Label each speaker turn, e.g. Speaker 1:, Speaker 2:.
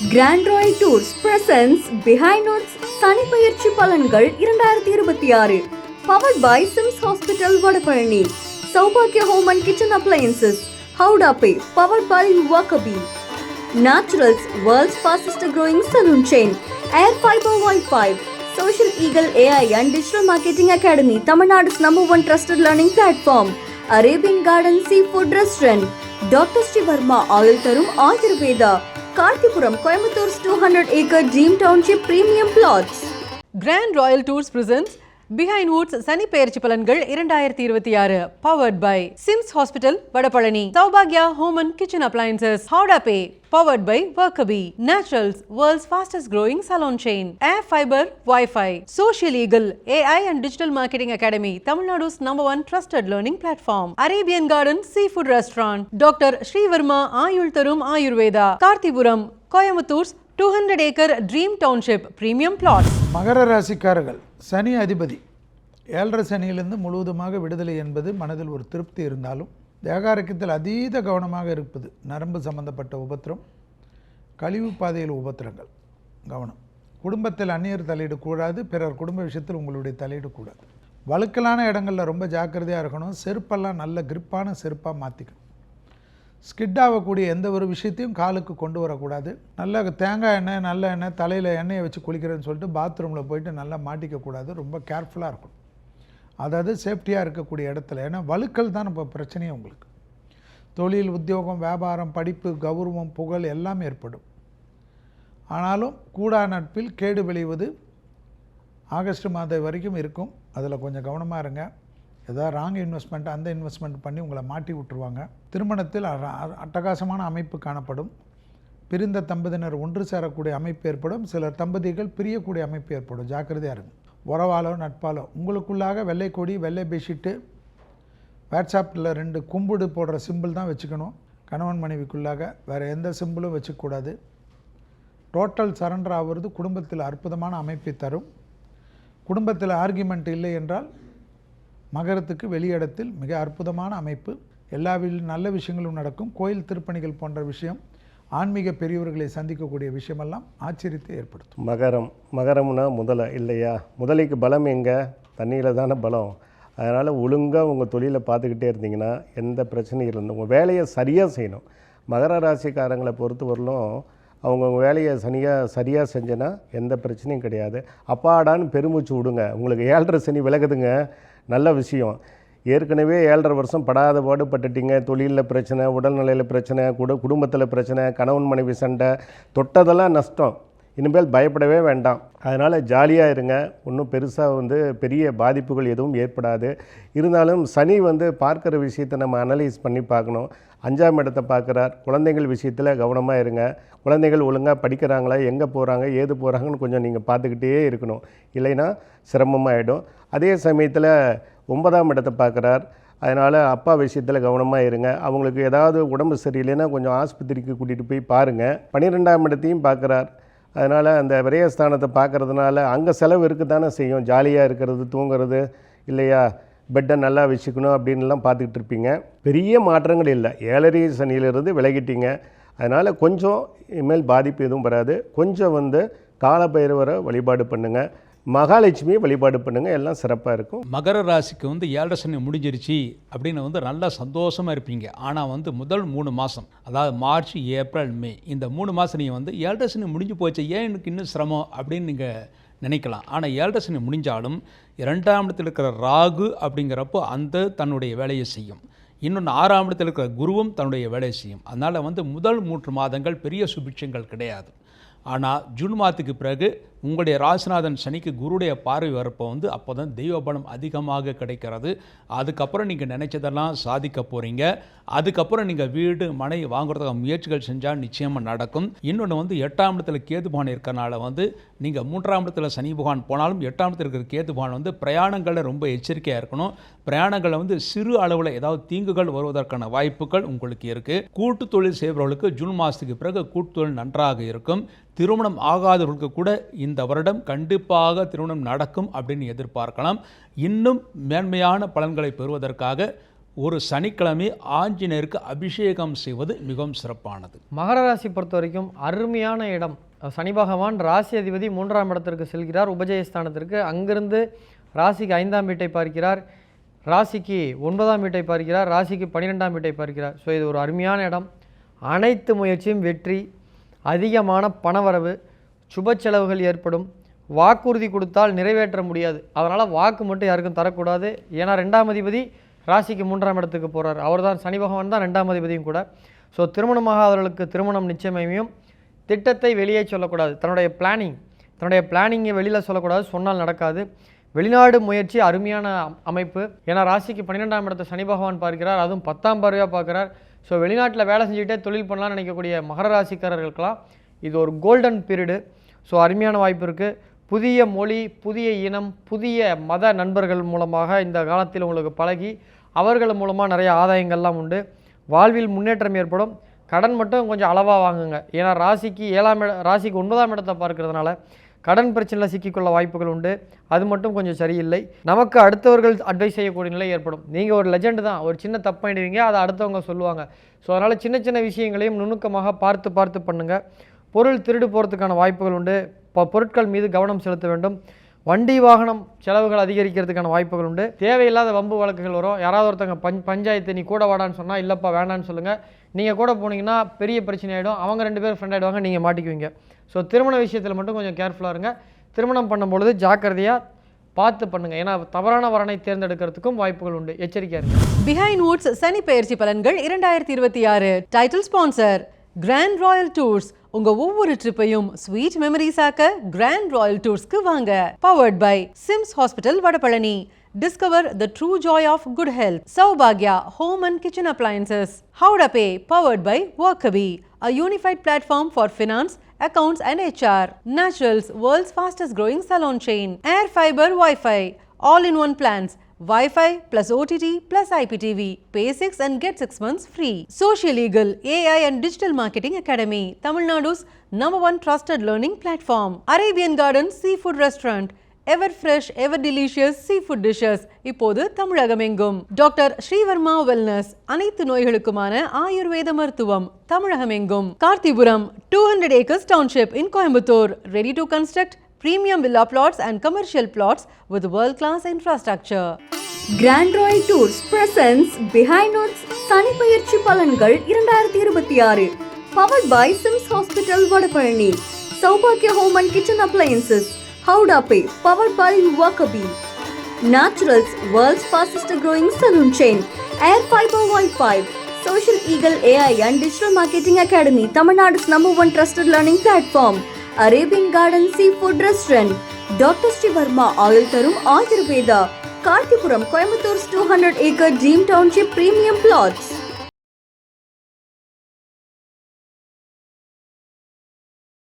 Speaker 1: Grand Royal Tours presents Behind Notes சனி பயிற்சி பலன்கள் 2026 powered by Sims Hospital Vadapalani, சௌபாக்கிய Home and Kitchen Appliances, Howda Pay powered by Wakabi, Naturals world's fastest growing saloon chain, Air Fiber Wi-Fi, Social Eagle AI and Digital Marketing Academy, Tamil Nadu's #1 trusted learning platform, Arabian Garden Seafood Restaurant, Dr. Sri Verma Oil Tarum Ayurveda, Karthipuram, Coimbator's 200-acre Dream Township Premium Plots.
Speaker 2: Grand Royal Tours presents Behind Woods சனி பெயர்ச்சி பலன்கள் 2026 powered by Sims Hospital Vadapalani, Saubhagya Home and Kitchen Appliances, Howda Pay powered by Wakabi, Naturals world's fastest growing salon chain, Air Fiber Wi-Fi, Social Eagle AI and Digital Marketing Academy, Tamil Nadu's #1 trusted learning platform, Arabian Garden Seafood Restaurant, Dr. Sri Verma Ayul Tarum Ayurveda, Karthipuram, Coimbator's 200-acre Dream Township Premium Plots.
Speaker 3: மகர ராசிக்காரர்கள், சனி அதிபதி 7.5 சனியிலிருந்து முழுவதுமாக விடுதலை என்பது மனதில் ஒரு திருப்தி இருந்தாலும் தேகாரக்கியத்தில் அதீத கவனமாக இருப்பது, நரம்பு சம்பந்தப்பட்ட உபத்திரம், கழிவு பாதையில் உபத்திரங்கள் கவனம். குடும்பத்தில் அந்நியர் தலையிடக்கூடாது, பிறர் குடும்ப விஷயத்தில் உங்களுடைய தலையிடக்கூடாது. வழுக்கலான இடங்களில் ரொம்ப ஜாக்கிரதையாக இருக்கணும். செருப்பெல்லாம் நல்ல கிரிப்பான செருப்பாக மாற்றிக்கணும். ஸ்கிட் ஆகக்கூடிய எந்த ஒரு விஷயத்தையும் காலுக்கு கொண்டு வரக்கூடாது. நல்ல தேங்காய் எண்ணெய், நல்ல எண்ணெய், தலையில் எண்ணெயை வச்சு குளிக்கிறேன்னு சொல்லிட்டு பாத்ரூமில் போயிட்டு நல்லா மாட்டிக்கக்கூடாது. ரொம்ப கேர்ஃபுல்லாக இருக்கணும். அதாவது சேஃப்டியாக இருக்கக்கூடிய இடத்துல. ஏன்னா வழுக்கல் தான் இப்போ பிரச்சனையே உங்களுக்கு. தொழில், உத்தியோகம், வியாபாரம், படிப்பு, கௌரவம், புகழ் எல்லாம் ஏற்படும். ஆனாலும் கூடா நட்பில் கேடு விளைவது ஆகஸ்ட் மாதம் வரைக்கும் இருக்கும். அதில் கொஞ்சம் கவனமாக இருங்க. ஏதாவது ராங் இன்வெஸ்ட்மெண்ட், அந்த இன்வெஸ்ட்மெண்ட் பண்ணி உங்களை மாட்டி விட்டுருவாங்க. திருமணத்தில் அட்டகாசமான அமைப்பு காணப்படும். பிரிந்த தம்பதியினர் ஒன்று சேரக்கூடிய அமைப்பு ஏற்படும். சிலர் தம்பதிகள் பிரியக்கூடிய அமைப்பு ஏற்படும். ஜாக்கிரதையாக இருங்க. உறவாலோ நட்பாலோ உங்களுக்குள்ளாக வெள்ளை கொடி, வெள்ளை பெட்ஷீட்டு, வாட்ஸ்அப்பில் 2 கும்பிடு போடுற சிம்பிள் தான் வச்சுக்கணும். கணவன் மனைவிக்குள்ளாக வேறு எந்த சிம்பிளும் வச்சுக்கூடாது. டோட்டல் சரண்டர் ஆகிறது குடும்பத்தில் அற்புதமான அமைப்பை தரும். குடும்பத்தில் ஆர்கியூமெண்ட் இல்லை என்றால் மகரத்துக்கு வெளியிடத்தில் மிக அற்புதமான அமைப்பு. எல்லா நல்ல விஷயங்களும் நடக்கும். கோயில் திருப்பணிகள் போன்ற விஷயம், ஆன்மீக பெரியவர்களை சந்திக்கக்கூடிய விஷயமெல்லாம் ஆச்சரியத்தை ஏற்படுத்தும்.
Speaker 4: மகரம்னா முதலை இல்லையா? முதலைக்கு பலம் எங்கே? தண்ணியில் தானே பலம். அதனால் ஒழுங்காக உங்கள் தொழிலை பார்த்துக்கிட்டே இருந்தீங்கன்னா எந்த பிரச்சனையும் இல்லை. உங்கள் வேலையை சரியாக செய்யணும். மகர ராசிக்காரங்களை பொறுத்த வரலும் அவங்கவுங்க வேலையை சரியாக செஞ்சேன்னா எந்த பிரச்சனையும் கிடையாது. அப்பாடான்னு பெருமூச்சு விடுங்க. உங்களுக்கு 7.5 சனி விலகுதுங்க. நல்ல விஷயம். ஏற்கனவே 7.5 வருஷம் படாத பாடுபட்டுட்டீங்க. தொழிலில் பிரச்சனை, உடல்நிலையில் பிரச்சனை, குடும்பத்தில் பிரச்சனை, கணவன் மனைவி சண்டை, தொட்டதெல்லாம் நஷ்டம். இனிமேல் பயப்படவே வேண்டாம். அதனால் ஜாலியாக இருங்க. ஒன்றும் பெருசாக பெரிய பாதிப்புகள் எதுவும் ஏற்படாது. இருந்தாலும் சனி பார்க்குற விஷயத்தை நம்ம அனலைஸ் பண்ணி பார்க்கணும். 5ஆம் இடத்தை பார்க்குறார். குழந்தைகள் விஷயத்தில் கவனமாக இருங்க. குழந்தைகள் ஒழுங்காக படிக்கிறாங்களா, எங்கே போகிறாங்க, ஏது போகிறாங்கன்னு கொஞ்சம் நீங்கள் பார்த்துக்கிட்டே இருக்கணும். இல்லைன்னா சிரமமாகிடும். அதே சமயத்தில் 9ஆம் இடத்தை பார்க்குறார். அதனால் அப்பா விஷயத்தில் கவனமாக இருங்க. அவங்களுக்கு ஏதாவது உடம்பு சரியில்லைன்னா கொஞ்சம் ஆஸ்பத்திரிக்கு கூட்டிகிட்டு போய் பாருங்கள். 12ஆம் இடத்தையும் பார்க்குறார். அதனால் அந்த விரயஸ்தானத்தை பார்க்குறதுனால அங்கே செலவு இருக்க தானே செய்யும். ஜாலியாக இருக்கிறது, தூங்குறது இல்லையா, பெட்டை நல்லா வச்சுக்கணும் அப்படின்லாம் பார்த்துக்கிட்டு இருப்பீங்க. பெரிய மாற்றங்கள் இல்லை. 7.5 சனியிலிருந்து விலகிட்டீங்க. அதனால் கொஞ்சம் இனிமேல் பாதிப்பு எதுவும் வராது. கொஞ்சம் காலபைரவரை வழிபாடு பண்ணுங்கள், மகாலட்சுமியை வழிபாடு பண்ணுங்கள். எல்லாம் சிறப்பாக இருக்கும்.
Speaker 5: மகர ராசிக்கு 7.5 சனி முடிஞ்சிருச்சு அப்படின்னு நல்லா சந்தோஷமாக இருப்பீங்க. ஆனால் முதல் 3 மாதம், அதாவது மார்ச், ஏப்ரல், மே, இந்த 3 மாதம் நீங்கள் 7.5 சனி முடிஞ்சு போச்சு, ஏன் எனக்கு இன்னும் சிரமம் அப்படின்னு நீங்கள் நினைக்கலாம். ஆனால் 7.5 சனி முடிஞ்சாலும் 2ஆம் இடத்தில் இருக்கிற ராகு அப்படிங்கிறப்போ தன்னுடைய வேலையை செய்யும். இன்னொன்று 6ஆம் இடத்தில் இருக்கிற குருவும் தன்னுடைய வேலையை செய்யும். அதனால் முதல் 3 மாதங்கள் பெரிய சுபிட்சங்கள் கிடையாது. ஆனால் ஜூன் மாதத்துக்கு பிறகு உங்களுடைய ராசிநாதன் சனிக்கு குருடைய பார்வை வரப்போ அப்போ தான் தெய்வ பலம் அதிகமாக கிடைக்கிறது. அதுக்கப்புறம் நீங்கள் நினைச்சதெல்லாம் சாதிக்க போகிறீங்க. அதுக்கப்புறம் நீங்கள் வீடு, மனை வாங்குறதுக்காக முயற்சிகள் செஞ்சால் நிச்சயமாக நடக்கும். இன்னொன்று 8ஆம் இடத்துல கேது பகவான் இருக்கிறனால நீங்கள் 3ஆம் இடத்துல சனி பகவான் போனாலும் 8ஆம் இடத்துல இருக்கிற கேது பகவான் பிரயாணங்களில் ரொம்ப எச்சரிக்கையாக இருக்கணும். பிரயாணங்களில் சிறு அளவில் ஏதாவது தீங்குகள் வருவதற்கான வாய்ப்புகள் உங்களுக்கு இருக்குது. கூட்டு தொழில் செய்பவர்களுக்கு ஜூன் மாதத்துக்கு பிறகு கூட்டு தொழில் நன்றாக இருக்கும். திருமணம் ஆகாதவர்களுக்கு கூட இந்த வருடம் கண்டிப்பாக திருமணம் நடக்கும் அப்படின்னு எதிர்பார்க்கலாம். இன்னும் மேன்மையான பலன்களை பெறுவதற்காக ஒரு சனிக்கிழமை ஆஞ்சநேயருக்கு அபிஷேகம் செய்வது மிகவும் சிறப்பானது.
Speaker 6: மகர ராசி பொறுத்த வரைக்கும் அருமையான இடம். சனி பகவான் ராசி அதிபதி 3ஆம் இடத்திற்கு செல்கிறார், உபஜயஸ்தானத்திற்கு. அங்கிருந்து ராசிக்கு 5ஆம் வீட்டை பார்க்கிறார், ராசிக்கு 9ஆம் வீட்டை பார்க்கிறார், ராசிக்கு 12ஆம் வீட்டை பார்க்கிறார். ஸோ இது ஒரு அருமையான இடம். அனைத்து முயற்சியும் வெற்றி, அதிகமான பணவரவு, சுப செலவுகள் ஏற்படும். வாக்குறுதி கொடுத்தால் நிறைவேற்ற முடியாது, அதனால் வாக்கு மட்டும் யாருக்கும் தரக்கூடாது. ஏன்னா 2ஆம் அதிபதி ராசிக்கு 3ஆம் இடத்துக்கு போகிறார். அவர் தான் சனி பகவான் தான் 2ஆம் அதிபதியும் கூட. ஸோ திருமணமாகாதவர்களுக்கு திருமணம் நிச்சயமையும். திட்டத்தை வெளியே சொல்லக்கூடாது, தன்னுடைய பிளானிங்கை வெளியில் சொல்லக்கூடாது, சொன்னால் நடக்காது. வெளிநாடு முயற்சி அருமையான அமைப்பு. ஏன்னா ராசிக்கு 12ஆம் இடத்தை சனி பகவான் பார்க்கிறார், அதுவும் 10ஆம் பார்வையாக பார்க்குறார். ஸோ வெளிநாட்டில் வேலை செஞ்சுக்கிட்டே தொழில் பண்ணலாம்னு நினைக்கக்கூடிய மகர ராசிக்காரர்களுக்கெல்லாம் இது ஒரு கோல்டன் பீரியடு. ஸோ அருமையான வாய்ப்பு இருக்குது. புதிய மொழி, புதிய இனம், புதிய மத நண்பர்கள் மூலமாக இந்த காலத்தில் உங்களுக்கு பழகி அவர்கள் மூலமாக நிறைய ஆதாயங்கள்லாம் உண்டு. வாழ்வில் முன்னேற்றம் ஏற்படும். கடன் மட்டும் கொஞ்சம் அளவாக வாங்குங்க. ஏன்னா ராசிக்கு 9ஆம் இடத்தை பார்க்கறதுனால கடன் பிரச்சனையில் சிக்கிக்கொள்ள வாய்ப்புகள் உண்டு. அது மட்டும் கொஞ்சம் சரியில்லை. நமக்கு அடுத்தவர்கள் அட்வைஸ் செய்யக்கூடிய நிலை ஏற்படும். நீங்கள் ஒரு லெஜெண்ட் தான், ஒரு சின்ன தப்பு பண்ணிடுவீங்க, அதை அடுத்தவங்க சொல்லுவாங்க. ஸோ அதனால் சின்ன சின்ன விஷயங்களையும் நுணுக்கமாக பார்த்து பண்ணுங்கள். பொருள் திருடு போகிறதுக்கான வாய்ப்புகள் உண்டு. பொருட்கள் மீது கவனம் செலுத்த வேண்டும். வண்டி வாகனம் செலவுகள் அதிகரிக்கிறதுக்கான வாய்ப்புகள் உண்டு. தேவையில்லாத வம்பு வழக்குகள் வரும். யாராவது ஒருத்தங்க பஞ்சாயத்து நீ கூட வாடான்னு சொன்னால் இல்லைப்பா வேண்டான்னு சொல்லுங்கள். நீங்கள் கூட போனீங்கன்னா பெரிய பிரச்சனை ஆகிடும். அவங்க 2 பேர் ஃப்ரெண்ட் ஆகிடுவாங்க, நீங்கள் மாட்டிக்குவீங்க. ஸோ திருமண விஷயத்தில் மட்டும் கொஞ்சம் கேர்ஃபுல்லாக இருங்க. திருமணம் பண்ணும்பொழுது ஜாக்கிரதையாக பார்த்து பண்ணுங்கள். ஏன்னா தவறான வரனை தேர்ந்தெடுக்கிறதுக்கும் வாய்ப்புகள் உண்டு. எச்சரிக்கையாக இருங்க.
Speaker 2: பிஹைண்ட் வுட்ஸ் சனி பெயர்ச்சி பலன்கள் 2026 title sponsor grand royal tours. உங்க ஒவ்வொரு ட்ரிப்பையும் ஸ்வீட் மெமரிஸ் ஆக்க கிராண்ட் ராயல் டூர்ஸ்க்கு வாங்க. Powered by SIMS hospital Vadapalani. Discover the true joy of good health. Saubhagya Home and Kitchen Appliances. Howda Pay powered by Workabi, a unified platform for finance, accounts and HR. Naturals, world's fastest growing salon chain. Air Fiber Wi-Fi, all-in-one plans. Wi-Fi plus OTT plus IPTV. Pay 6 and get 6 months free. Social Eagle, AI and Digital Marketing Academy. Tamil Nadu's #1 trusted learning platform. Arabian Gardens Seafood Restaurant. Ever fresh, ever delicious seafood dishes. இப்போது தமிழகமெங்கும். Doctor Sreevarma wellness. அனைத்து நோய்களுக்குமான ஆயுர்வேத மருத்துவம் தமிழகமெங்கும். கார்த்திபுரம் 200 acres township in Coimbatore. Ready to construct premium villa plots and commercial plots with world-class infrastructure.
Speaker 1: Grand Royal Tours presents Behind Woods சனி பெயர்ச்சி பலன்கள் 2026. Powered by Sims Hospital Vadapalani. சௌபாக்கிய Home and Kitchen Appliances. Howda Pay powered by Workabi. Naturals, world's fastest growing salon chain. Air Fiber Wi-Fi. Social Eagle AI and Digital Marketing Academy, Tamil Nadu's #1 trusted learning platform. Arabian Garden Seafood Restaurant. Dr. Srivarma Oil Tarum Ayurveda. Karthipuram, Coimbatore 200 acre Dream Township Premium Plots.